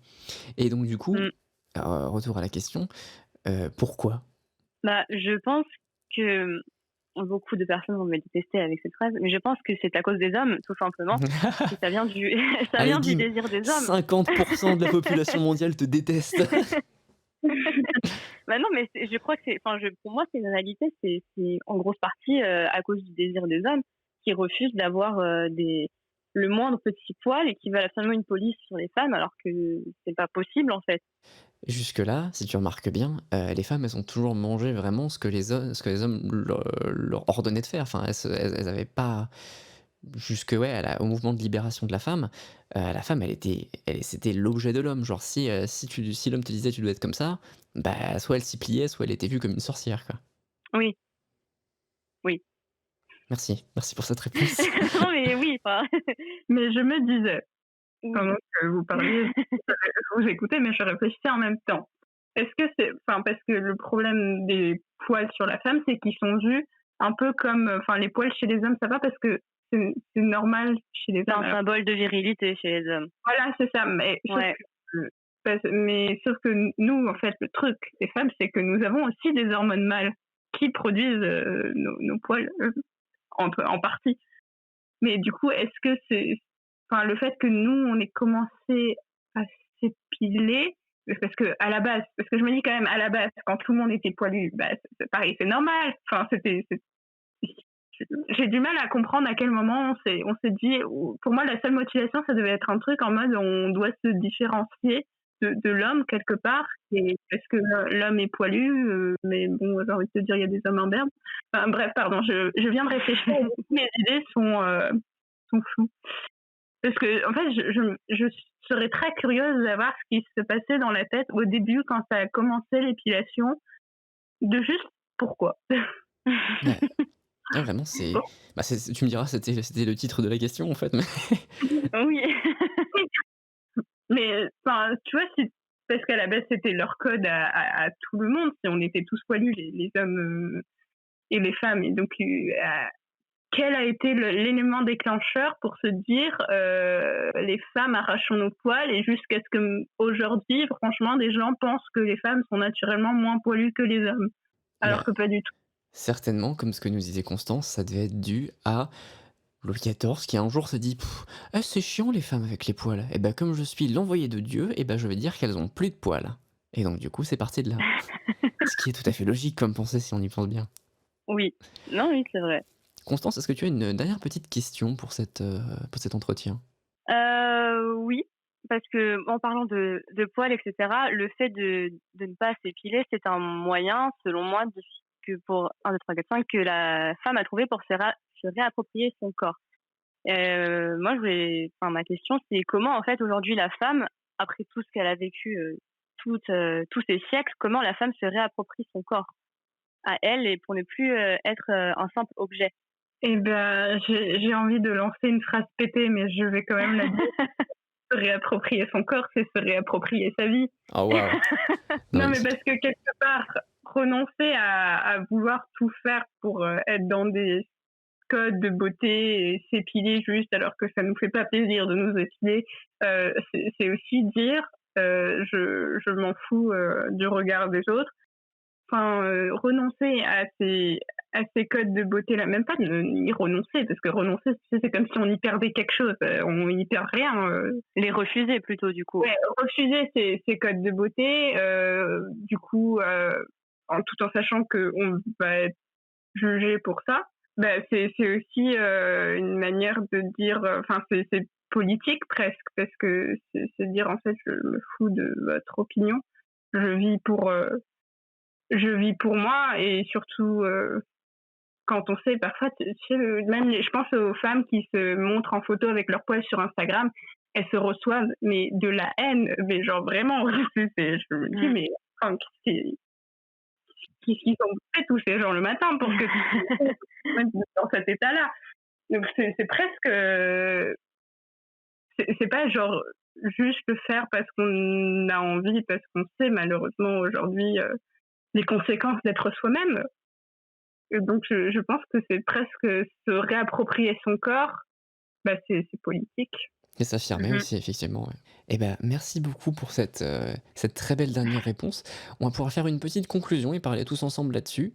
Et donc du coup, Mmh. retour à la question, pourquoi? Bah, je pense que beaucoup de personnes vont me détester avec cette phrase, mais je pense que c'est à cause des hommes, tout simplement, et ça vient du ça Allez vient du bim, désir des hommes. 50 de la population mondiale te déteste. Bah non, mais je crois que pour moi, c'est une réalité, c'est en grosse partie à cause du désir des hommes qui refusent d'avoir le moindre petit poil et qui veulent absolument une police sur les femmes, alors que c'est pas possible en fait. Jusque-là, si tu remarques bien, les femmes, elles ont toujours mangé vraiment ce que les hommes leur ordonnaient de faire. Enfin, elles avaient pas jusque ouais, au mouvement de libération de la femme, c'était l'objet de l'homme. Genre si l'homme te disait: «Tu dois être comme ça», bah, soit elle s'y pliait, soit elle était vue comme une sorcière, quoi. Oui, oui. Merci pour cette réponse. Non, mais oui, enfin. Mais je me disais, Oui. pendant que vous parliez, je vous écoutais, mais je réfléchissais en même temps. Est-ce que c'est, enfin, parce que le problème des poils sur la femme, c'est qu'ils sont vus un peu comme, enfin, les poils chez les hommes, ça va parce que c'est normal chez les C'est hommes. un Alors, symbole de virilité chez les hommes. voilà, c'est ça. Mais Ouais. sauf que nous, en fait, le truc des femmes, c'est que nous avons aussi des hormones mâles qui produisent nos poils en partie. Mais du coup, est-ce que c'est, enfin, le fait que nous, on ait commencé à s'épiler, parce que à la base, parce que je me dis quand même, à la base, quand tout le monde était poilu, bah, c'est pareil, c'est normal. Enfin, j'ai du mal à comprendre à quel moment on s'est dit, pour moi, la seule motivation, ça devait être un truc en mode, on doit se différencier de l'homme quelque part, et parce que l'homme est poilu, mais bon, j'ai envie de te dire, il y a des hommes imberbes. Enfin, bref, pardon, je viens de réfléchir, et toutes mes idées sont floues. Parce que, en fait, je serais très curieuse d'avoir ce qui se passait dans la tête au début quand ça a commencé l'épilation, de juste pourquoi. Ouais. Ouais, vraiment, bah, tu me diras, c'était le titre de la question, en fait, mais Oui. Mais, enfin, tu vois, parce qu'à la base, c'était leur code à tout le monde, si on était tous poilus, les hommes et les femmes. Et donc, quel a été l'élément déclencheur pour se dire les femmes arrachons nos poils, et jusqu'à ce qu'aujourd'hui, franchement, des gens pensent que les femmes sont naturellement moins poilues que les hommes, alors bah, que pas du tout. certainement, comme ce que nous disait Constance, ça devait être dû à Louis XIV qui un jour se dit: «Eh, c'est chiant les femmes avec les poils. Et bah, comme je suis l'envoyé de Dieu, et bah, je vais dire qu'elles ont plus de poils». Et donc du coup, c'est parti de là. Ce qui est tout à fait logique comme pensée si on y pense bien. Oui. Non, oui, c'est vrai. Constance, est-ce que tu as une dernière petite question pour cet entretien? Oui, parce que en parlant de poils, et cetera, le fait de ne pas s'épiler, c'est un moyen, selon moi, que pour 1, 2, 3, 4, 5, que la femme a trouvé pour se réapproprier son corps. Moi, ma question, c'est comment, en fait, aujourd'hui, la femme, après tout ce qu'elle a vécu, tous ces siècles, comment la femme se réapproprie son corps à elle et pour ne plus être un simple objet. Eh ben, j'ai envie de lancer une phrase pétée, mais je vais quand même la dire. Se réapproprier son corps, c'est se réapproprier sa vie. Oh waouh! Non Non, mais mais parce que quelque part, renoncer à vouloir tout faire pour être dans des codes de beauté et s'épiler juste alors que ça nous fait pas plaisir de nous épiler, c'est aussi dire je m'en fous du regard des autres. Enfin, renoncer à ces codes de beauté là, même pas y renoncer, parce que renoncer, c'est comme si on y perdait quelque chose, on y perd rien. Les refuser plutôt, du coup. Ouais, refuser ces codes de beauté, du coup, tout en sachant qu'on va être jugé pour ça, bah, c'est aussi une manière de dire, enfin, c'est politique presque, parce que c'est dire en fait, je me fous de votre opinion, je vis pour je vis pour moi et surtout quand on sait parfois, tu sais, je pense aux femmes qui se montrent en photo avec leur poils sur Instagram, elles se reçoivent mais de la haine, mais genre vraiment, je me dis mais enfin, qu'est-ce qu'ils ont fait tous ces gens le matin pour que tu dans cet état-là. Donc c'est presque c'est pas genre juste le faire parce qu'on a envie, parce qu'on sait malheureusement aujourd'hui les conséquences d'être soi-même. Et donc je pense que c'est presque se réapproprier son corps, bah c'est politique. Et s'affirmer aussi, effectivement, ouais. Et ben, merci beaucoup pour cette très belle dernière réponse. On va pouvoir faire une petite conclusion et parler tous ensemble là-dessus.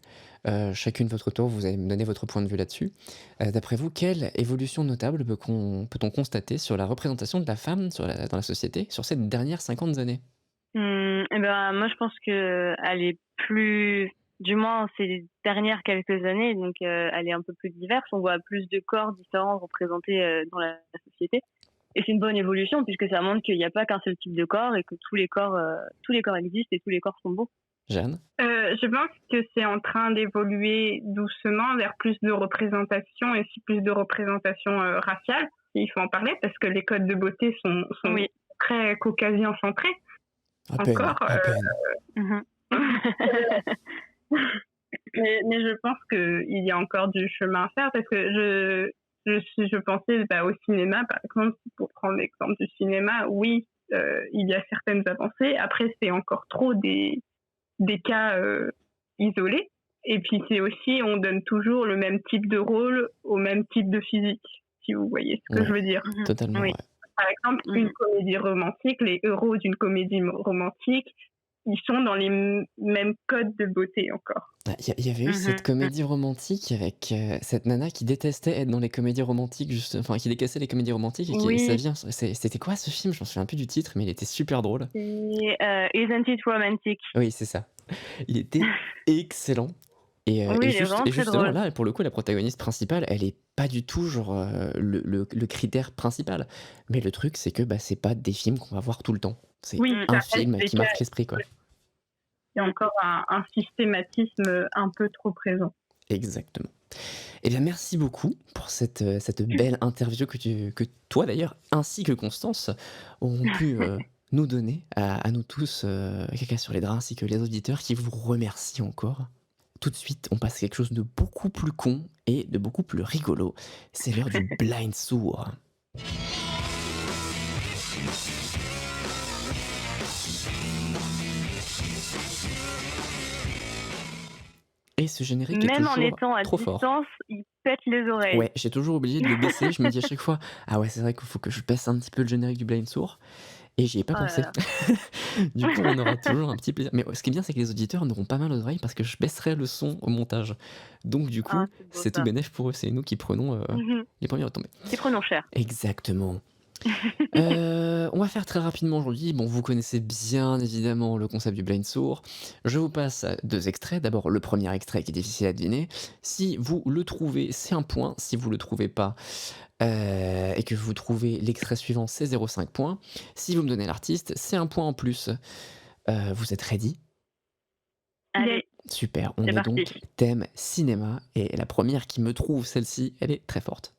Chacune votre tour, vous allez me donner votre point de vue là-dessus. D'après vous, quelle évolution notable peut-on constater sur la représentation de la femme dans la société sur ces dernières 50 années? Eh ben, moi, je pense que elle est plus, du moins ces dernières quelques années, donc elle est un peu plus diverse. On voit plus de corps différents représentés dans la société. Et c'est une bonne évolution puisque ça montre qu'il n'y a pas qu'un seul type de corps et que tous les corps existent et tous les corps sont beaux. Jeanne? Je pense que c'est en train d'évoluer doucement vers plus de représentation et aussi plus de représentation raciale. Il faut en parler parce que les codes de beauté sont Oui. très caucasiens-centrés. À peine, Encore, à peine. mais je pense qu'il y a encore du chemin à faire parce que je pensais au cinéma, par exemple, pour prendre l'exemple du cinéma, oui, il y a certaines avancées. Après, c'est encore trop des cas isolés. Et puis, c'est aussi, on donne toujours le même type de rôle au même type de physique, si vous voyez ce que je veux dire. Totalement, Oui. ouais. Par exemple, une comédie romantique, les héros d'une comédie romantique, ils sont dans les mêmes codes de beauté encore. Il y avait eu cette comédie romantique avec cette nana qui détestait être dans les comédies romantiques, enfin qui décassait les comédies romantiques et ça vient. C'était quoi ce film? Je m'en souviens plus du titre, mais il était super drôle. C'est Isn't It Romantic? Oui, c'est ça. Il était excellent. Et Oui, il est vraiment très justement, drôle. là, pour le coup, la protagoniste principale, elle est pas du tout genre le critère principal. Mais le truc, c'est que c'est pas des films qu'on va voir tout le temps. C'est Oui, un ça film reste qui des marque cas. l'esprit, quoi. Il y a encore un systématisme un peu trop présent. Exactement. Eh bien, merci beaucoup pour cette belle interview que toi, d'ailleurs, ainsi que Constance, auront pu nous donner à nous tous, Caca sur les draps, ainsi que les auditeurs qui vous remercient encore. Tout de suite, on passe à quelque chose de beaucoup plus con et de beaucoup plus rigolo. C'est l'heure du blind sourd. Et ce générique est Même en toujours étant à trop fort. distance, il pète les oreilles. Ouais, j'ai toujours oublié de le baisser. Je me dis à chaque fois, ah ouais, c'est vrai qu'il faut que je baisse un petit peu le générique du blind sourd. Et j'y ai pas Oh là pensé. là. Du coup, on aura toujours un petit plaisir. Mais ce qui est bien, c'est que les auditeurs n'auront pas mal aux oreilles parce que je baisserai le son au montage. Donc du coup, Ah, c'est beau, c'est tout ça. bénef pour eux. C'est nous qui prenons les premiers retombées. Qui prenons cher. Exactement. On va faire très rapidement aujourd'hui. Bon, vous connaissez bien évidemment le concept du blind sourd. Je vous passe 2 extraits. D'abord, le premier extrait qui est difficile à deviner. Si vous le trouvez, c'est 1 point. Si vous le trouvez pas et que vous trouvez l'extrait suivant, c'est 0,5 points. Si vous me donnez l'artiste, c'est 1 point en plus. Vous êtes ready? Allez, Super. On c'est est parti. donc thème cinéma et la première qui me trouve celle-ci, elle est très forte.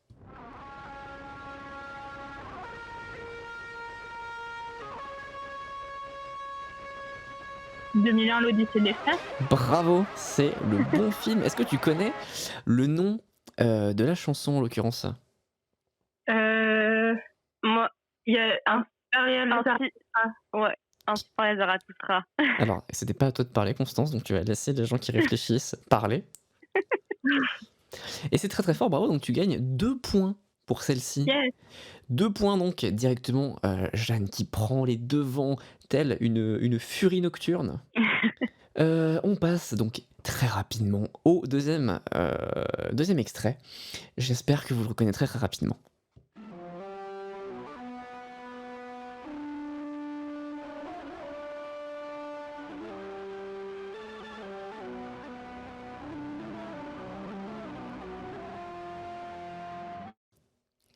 « 2001, l'Odyssée de l'espace ». Bravo, c'est le bon film. Est-ce que tu connais le nom de la chanson en l'occurrence? Moi, il y a un Inspiré de Zarathustra. Alors, c'était pas à toi de parler, Constance, donc tu vas laisser les gens qui réfléchissent parler. Et c'est très très fort, bravo, donc tu gagnes 2 points pour celle-ci. Yes. 2 points donc directement, Jeanne qui prend les devants telle une furie nocturne. On passe donc très rapidement au deuxième extrait. J'espère que vous le reconnaîtrez très rapidement.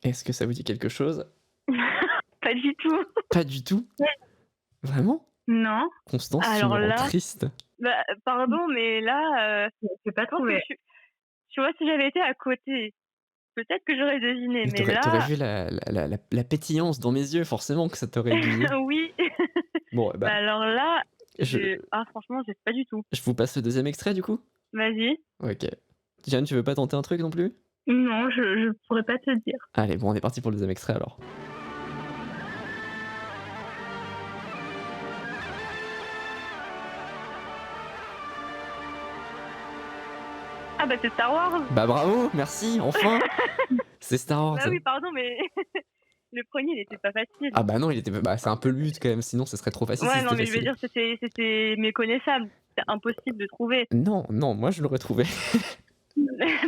Est-ce que ça vous dit quelque chose? Pas du tout. Pas du tout? Vraiment? Non. Constance, tu Alors me rends là- triste. Bah, pardon, mais là, C'est pas je pense que trouvé. tu vois, si j'avais été à côté, peut-être que j'aurais deviné, Mais mais t'aurais là, vu la pétillance dans mes yeux, forcément que ça t'aurait aiguillé. oui. Bon, eh Bah, ben, alors là, je, franchement, je sais pas du tout. je vous passe le deuxième extrait, du coup? Vas-y. Ok. Jeanne, tu veux pas tenter un truc non plus? Non, je pourrais pas te dire. Allez, bon, on est parti pour le deuxième extrait, alors. Ah bah, c'est Star Wars. Bah bravo, merci, enfin! C'est Star Wars. Bah oui, pardon, mais le premier, il était pas facile. Ah bah non, bah, c'est un peu le but quand même, sinon ce serait trop facile si Ouais, non, c'était mais je veux facile. dire, c'était méconnaissable. C'est impossible de trouver. Non, non, moi je l'aurais trouvé.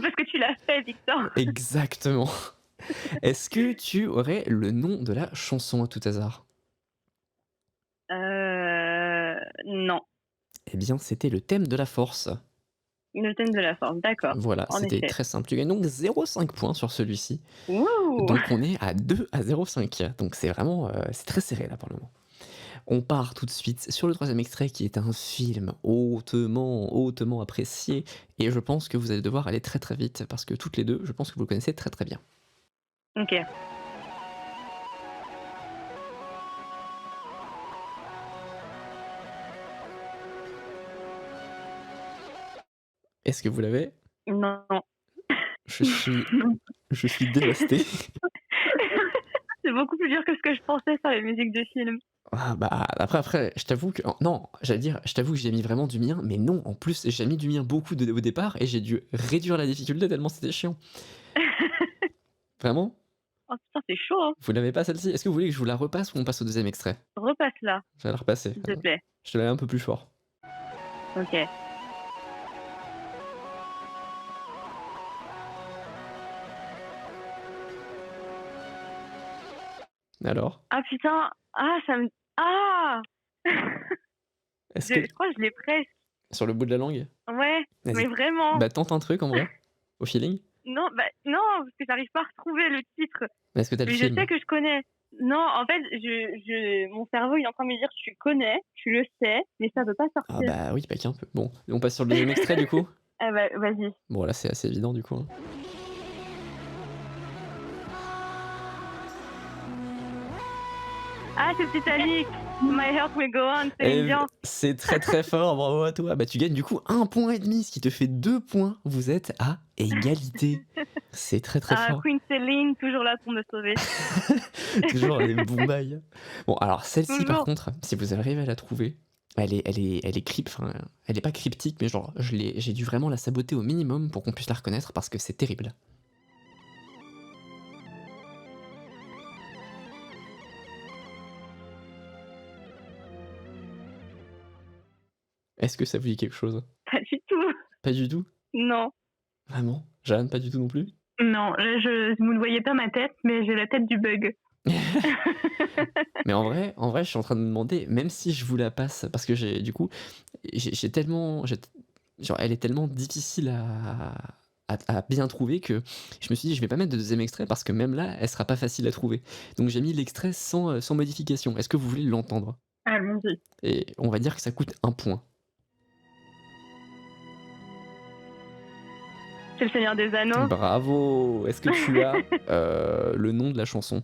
Parce que tu l'as fait, Victor. Exactement. Est-ce que tu aurais le nom de la chanson à tout hasard? Non. Eh bien, c'était le thème de la force. Le thème de la force, d'accord. Voilà, En c'était effet. très simple. Tu gagnes donc 0,5 points sur celui-ci. Wouh! Donc on est à 2 à 0,5. Donc c'est vraiment c'est très serré là pour le moment. On part tout de suite sur le troisième extrait qui est un film hautement apprécié. Et je pense que vous allez devoir aller très très vite parce que toutes les deux, je pense que vous le connaissez très très bien. Ok. Est-ce que vous l'avez? Non. Je suis dévasté. C'est beaucoup plus dur que ce que je pensais sur les musiques de films. Ah bah après, je t'avoue que non, j'allais dire, je t'avoue que j'ai mis vraiment du mien, mais non, en plus j'ai mis du mien beaucoup au départ et j'ai dû réduire la difficulté tellement c'était chiant. Vraiment? Oh putain, c'est chaud, hein. Vous l'avez pas celle-ci? Est-ce que vous voulez que je vous la repasse ou on passe au deuxième extrait? Repasse-la, Je vais la repasser. s'il te plaît. Je te la mets un peu plus fort. Ok. Alors? Ah putain, ah ça me... Ah Est-ce je que crois que je l'ai presque. sur le bout de la langue? Ouais, Vas-y. mais vraiment. Bah tente un truc en vrai, au feeling. Non, bah non, parce que j'arrive pas à retrouver le titre. Mais est-ce que t'as le Mais je film? sais que je connais. Non, en fait, mon cerveau il est en train de me dire tu connais, tu le sais, mais ça veut pas Ah sortir. bah oui, pas qu'un peu. Bon, on passe sur le deuxième extrait du coup? Ah bah vas-y. Bon là c'est assez évident du coup, hein. Ah, c'est Titanic. My heart will go on, c'est Eh, bien. c'est très très fort, bravo à toi. Bah tu gagnes du coup 1,5 point, ce qui te fait 2 points. Vous êtes à égalité. C'est très très Ah, fort. Queen Céline, toujours là pour me sauver. Toujours les boumbailles. Bon alors celle-ci par Toujours. contre, si vous arrivez à la trouver, elle est enfin, elle est pas cryptique, mais genre j'ai dû vraiment la saboter au minimum pour qu'on puisse la reconnaître parce que c'est terrible. Est-ce que ça vous dit quelque chose? Pas du tout. Pas du tout? Non. Vraiment? Jeanne, pas du tout non plus? Non, là, vous ne voyez pas ma tête, mais j'ai la tête du bug. Mais en vrai, je suis en train de me demander, même si je vous la passe, parce que j'ai tellement, genre, elle est tellement difficile à bien trouver que je me suis dit, je vais pas mettre de deuxième extrait parce que même là, elle sera pas facile à trouver. Donc j'ai mis l'extrait sans modification. Est-ce que vous voulez l'entendre? Allons-y. Et on va dire que ça coûte 1 point. C'est le Seigneur des Anneaux. Bravo! Est-ce que tu as le nom de la chanson?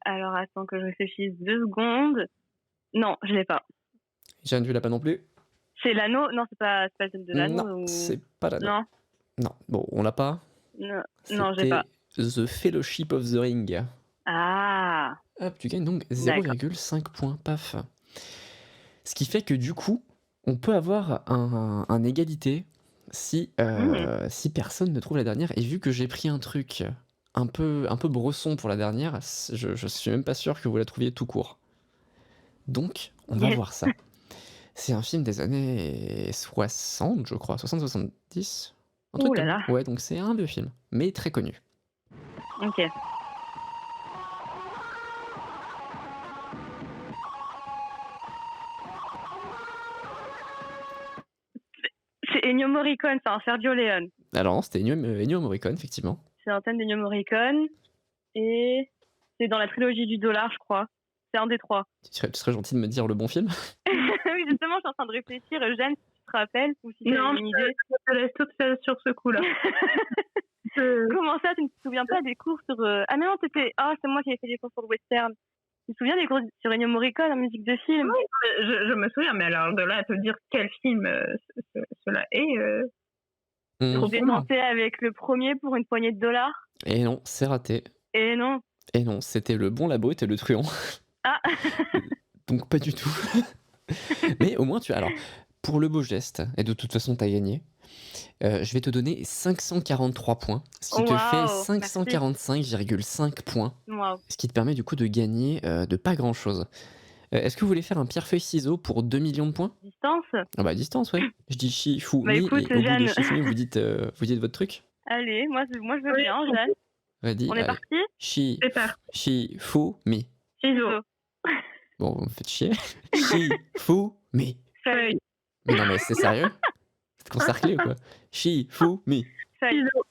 Alors attends que je réfléchisse 2 secondes. Non, je l'ai pas. Jeanne, tu l'as pas non plus? C'est l'anneau? Non, c'est pas le thème de l'anneau. Non, ou... c'est pas la Non, Non, bon, on l'a pas. non, non, j'ai C'était pas. The Fellowship of the Ring. Ah, Hop, tu gagnes donc d'accord. 0,5 points, paf. Ce qui fait que du coup, on peut avoir un égalité si personne ne trouve la dernière. Et vu que j'ai pris un truc un peu bresson pour la dernière, je suis même pas sûr que vous la trouviez tout court. Donc, on va Yes. voir ça. C'est un film des années 60, je crois, 60-70. Un truc Ouh là comme... là. Ouais, donc c'est un vieux film, mais très connu. Ok. C'est Ennio Morricone, c'est un Sergio Leone. Alors non, c'était Ennio Morricone, effectivement. C'est un thème d'Ennio Morricone. Et c'est dans la trilogie du dollar, je crois. C'est un des 3. Tu serais gentil de me dire le bon film? Oui, justement, je suis en train de réfléchir. Jeanne, si tu te rappelles ou si tu as Non, une idée. je te laisse toute seule sur ce coup-là. Comment ça, tu ne te souviens pas des cours sur... Ah mais non, c'est moi qui ai fait des cours sur le western. Tu te souviens des cours sur Ennio Morricone en musique de film? Oui, je me souviens, mais alors de là à te dire quel film cela est... Mmh. J'ai tenté avec le premier pour une poignée de dollars. Et non, c'est raté. Et non. Et non, c'était Le Bon, la Brute et le Truand. Ah. Donc pas du tout. Mais au moins alors, pour le beau geste, et de toute façon t'as gagné, je vais te donner 543 points, ce qui te fait Waouh, 545,5 points, Waouh. ce qui te permet du coup de gagner de pas grand chose. Est-ce que vous voulez faire un pierre-feuille-ciseau pour 2 millions de points? Distance? Ah bah distance, ouais. Je dis chi, fou, Bah mi, écoute, et au bout de Jeanne. chi, fou, mi, vous dites votre truc? Allez, moi je veux bien, Jeanne. Vas-y, On est allez. parti? Chi, C'est parti. chi, fou, mi. Ciseaux. Bon, vous me faites chier. Chi, fou, mi. Feuille. Mais non, mais c'est sérieux? Vous êtes concerclé ou quoi? Chi, fou, mi. Feuille. Ciseaux.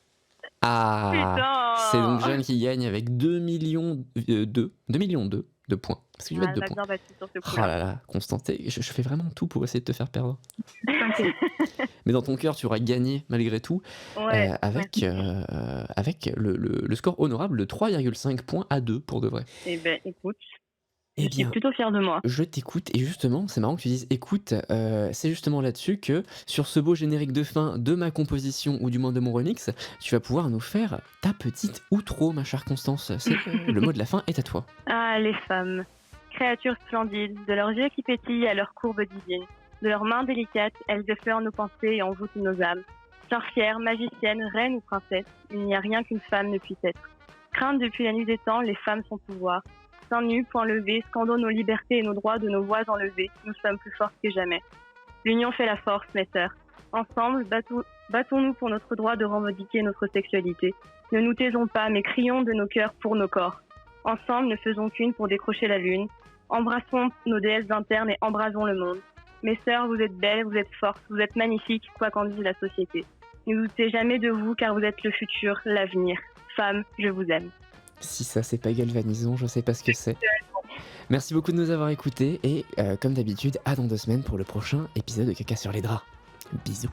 Ah, Putain. c'est donc Jeanne qui gagne avec 2 millions 2 millions de points. Parce que je vais Ah, être 2 elle m'a points. bien battu sur ce Oh coup-là. là là, Constanté, je fais vraiment tout pour essayer de te faire perdre. T'inquiète. Mais dans ton cœur, tu auras gagné malgré tout, Ouais. avec le score honorable de 3,5 points à 2 pour de vrai. Eh ben, écoute, Eh je suis bien, plutôt fière de moi. je t'écoute, et justement, c'est marrant que tu dises écoute, c'est justement là-dessus que, sur ce beau générique de fin de ma composition, ou du moins de mon remix, tu vas pouvoir nous faire ta petite outro, ma chère Constance. Le mot de la fin est à toi. Ah, les femmes. Créatures splendides, de leurs yeux qui pétillent à leurs courbes divines. De leurs mains délicates, elles effleurent nos pensées et envoûtent nos âmes. Sorcières, magiciennes, reines ou princesses, il n'y a rien qu'une femme ne puisse être. Craintes depuis la nuit des temps, les femmes sont pouvoir. Seins nus, poings levés, scandons nos libertés et nos droits de nos voix enlevées. Nous sommes plus fortes que jamais. L'union fait la force, mes sœurs. Ensemble, battons-nous pour notre droit de revendiquer notre sexualité. Ne nous taisons pas, mais crions de nos cœurs pour nos corps. Ensemble, ne faisons qu'une pour décrocher la lune. Embrassons nos déesses internes et embrasons le monde. Mes sœurs, vous êtes belles, vous êtes fortes, vous êtes magnifiques, quoi qu'en dise la société. Ne doutez jamais de vous, car vous êtes le futur, l'avenir. Femmes, je vous aime. Si ça c'est pas galvanisant, je sais pas ce que c'est. Merci beaucoup de nous avoir écoutés, et comme d'habitude, à dans 2 semaines pour le prochain épisode de Caca sur les draps. Bisous.